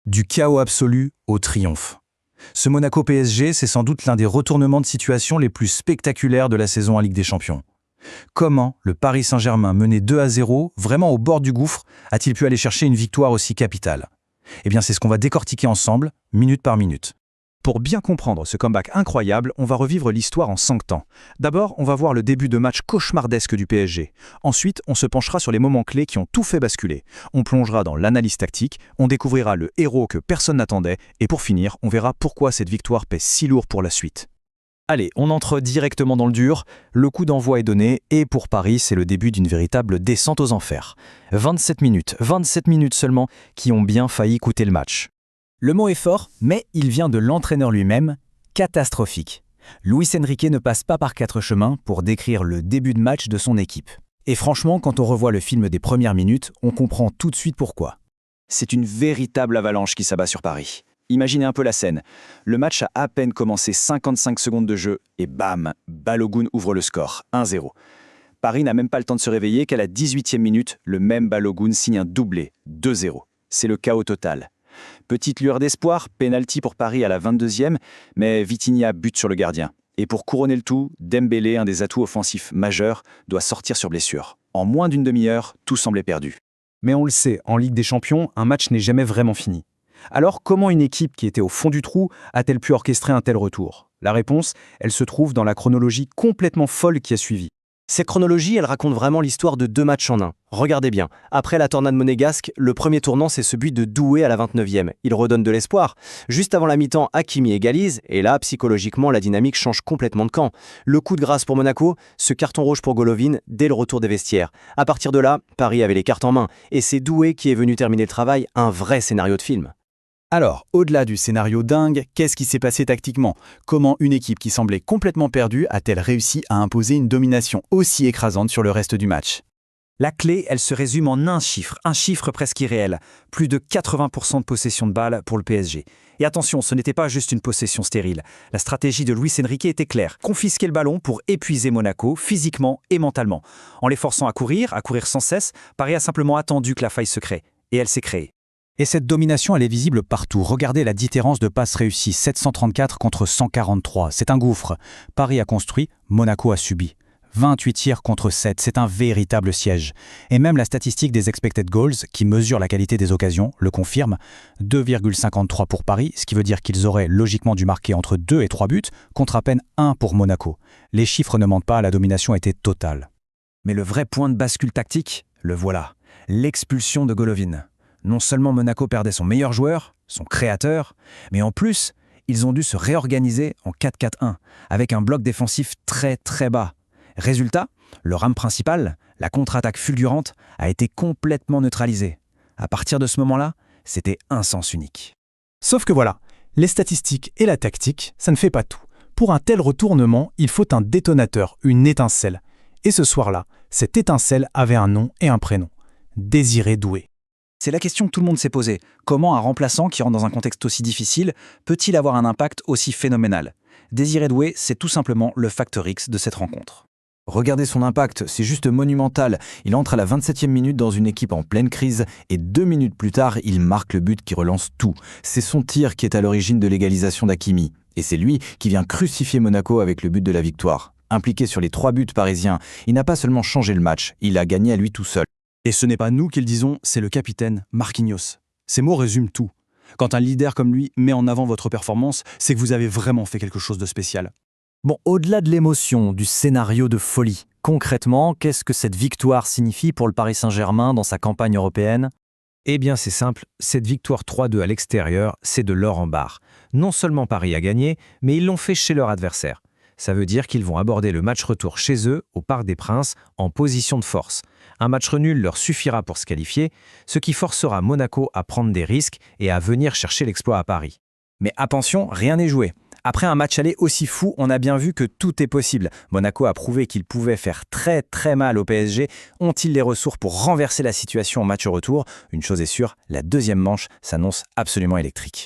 Du chaos absolu au triomphe. Ce Monaco PSG, c'est sans doute l'un des retournements de situation les plus spectaculaires de la saison en Ligue des Champions. Comment le Paris Saint-Germain, mené 2-0, vraiment au bord du gouffre, a-t-il pu aller chercher une victoire aussi capitale? Eh bien, c'est ce qu'on va décortiquer ensemble, minute par minute. Pour bien comprendre ce comeback incroyable, on va revivre l'histoire en 5 temps. D'abord, on va voir le début de match cauchemardesque du PSG. Ensuite, on se penchera sur les moments clés qui ont tout fait basculer. On plongera dans l'analyse tactique, on découvrira le héros que personne n'attendait, et pour finir, on verra pourquoi cette victoire pèse si lourd pour la suite. Allez, on entre directement dans le dur, le coup d'envoi est donné, et pour Paris, c'est le début d'une véritable descente aux enfers. 27 minutes seulement, qui ont bien failli coûter le match. Le mot est fort, mais il vient de l'entraîneur lui-même, catastrophique. Luis Enrique ne passe pas par 4 chemins pour décrire le début de match de son équipe. Et franchement, quand on revoit le film des premières minutes, on comprend tout de suite pourquoi. C'est une véritable avalanche qui s'abat sur Paris. Imaginez un peu la scène. Le match a à peine commencé 55 secondes de jeu, et bam, Balogun ouvre le score, 1-0. Paris n'a même pas le temps de se réveiller qu'à la 18e minute, le même Balogun signe un doublé, 2-0. C'est le chaos total. Petite lueur d'espoir, pénalty pour Paris à la 22e, mais Vitinha bute sur le gardien. Et pour couronner le tout, Dembélé, un des atouts offensifs majeurs, doit sortir sur blessure. En moins d'une demi-heure, tout semblait perdu. Mais on le sait, en Ligue des Champions, un match n'est jamais vraiment fini. Alors comment une équipe qui était au fond du trou a-t-elle pu orchestrer un tel retour? La réponse, elle se trouve dans la chronologie complètement folle qui a suivi. Cette chronologie, elle raconte vraiment l'histoire de 2 matchs en un. Regardez bien, après la tornade monégasque, le premier tournant, c'est ce but de Doué à la 29e. Il redonne de l'espoir. Juste avant la mi-temps, Hakimi égalise, et là, psychologiquement, la dynamique change complètement de camp. Le coup de grâce pour Monaco, ce carton rouge pour Golovin, dès le retour des vestiaires. À partir de là, Paris avait les cartes en main, et c'est Doué qui est venu terminer le travail, un vrai scénario de film. Alors, au-delà du scénario dingue, qu'est-ce qui s'est passé tactiquement? Comment une équipe qui semblait complètement perdue a-t-elle réussi à imposer une domination aussi écrasante sur le reste du match? La clé, elle se résume en un chiffre presque irréel. Plus de 80% de possession de balle pour le PSG. Et attention, ce n'était pas juste une possession stérile. La stratégie de Luis Enrique était claire. Confisquer le ballon pour épuiser Monaco, physiquement et mentalement. En les forçant à courir sans cesse, Paris a simplement attendu que la faille se crée. Et elle s'est créée. Et cette domination, elle est visible partout. Regardez la différence de passes réussies, 734 contre 143. C'est un gouffre. Paris a construit, Monaco a subi. 28 tirs contre 7, c'est un véritable siège. Et même la statistique des expected goals, qui mesure la qualité des occasions, le confirme. 2,53 pour Paris, ce qui veut dire qu'ils auraient logiquement dû marquer entre 2 et 3 buts, contre à peine 1 pour Monaco. Les chiffres ne mentent pas, la domination était totale. Mais le vrai point de bascule tactique, le voilà. L'expulsion de Golovin. Non seulement Monaco perdait son meilleur joueur, son créateur, mais en plus, ils ont dû se réorganiser en 4-4-1, avec un bloc défensif très très bas. Résultat, leur arme principale, la contre-attaque fulgurante, a été complètement neutralisée. À partir de ce moment-là, c'était un sens unique. Sauf que voilà, les statistiques et la tactique, ça ne fait pas tout. Pour un tel retournement, il faut un détonateur, une étincelle. Et ce soir-là, cette étincelle avait un nom et un prénom. Désiré Doué. C'est la question que tout le monde s'est posée. Comment un remplaçant qui rentre dans un contexte aussi difficile peut-il avoir un impact aussi phénoménal? Désiré Doué, c'est tout simplement le facteur X de cette rencontre. Regardez son impact, c'est juste monumental. Il entre à la 27e minute dans une équipe en pleine crise et 2 minutes plus tard, il marque le but qui relance tout. C'est son tir qui est à l'origine de l'égalisation d'Hakimi. Et c'est lui qui vient crucifier Monaco avec le but de la victoire. Impliqué sur les 3 buts parisiens, il n'a pas seulement changé le match, il a gagné à lui tout seul. Et ce n'est pas nous qui le disons, c'est le capitaine Marquinhos. Ces mots résument tout. Quand un leader comme lui met en avant votre performance, c'est que vous avez vraiment fait quelque chose de spécial. Bon, au-delà de l'émotion, du scénario de folie, concrètement, qu'est-ce que cette victoire signifie pour le Paris Saint-Germain dans sa campagne européenne? Eh bien c'est simple, cette victoire 3-2 à l'extérieur, c'est de l'or en barre. Non seulement Paris a gagné, mais ils l'ont fait chez leur adversaire. Ça veut dire qu'ils vont aborder le match retour chez eux, au Parc des Princes, en position de force. Un match nul leur suffira pour se qualifier, ce qui forcera Monaco à prendre des risques et à venir chercher l'exploit à Paris. Mais attention, rien n'est joué. Après un match aller aussi fou, on a bien vu que tout est possible. Monaco a prouvé qu'il pouvait faire très très mal au PSG. Ont-ils les ressources pour renverser la situation au match retour? Une chose est sûre, la deuxième manche s'annonce absolument électrique.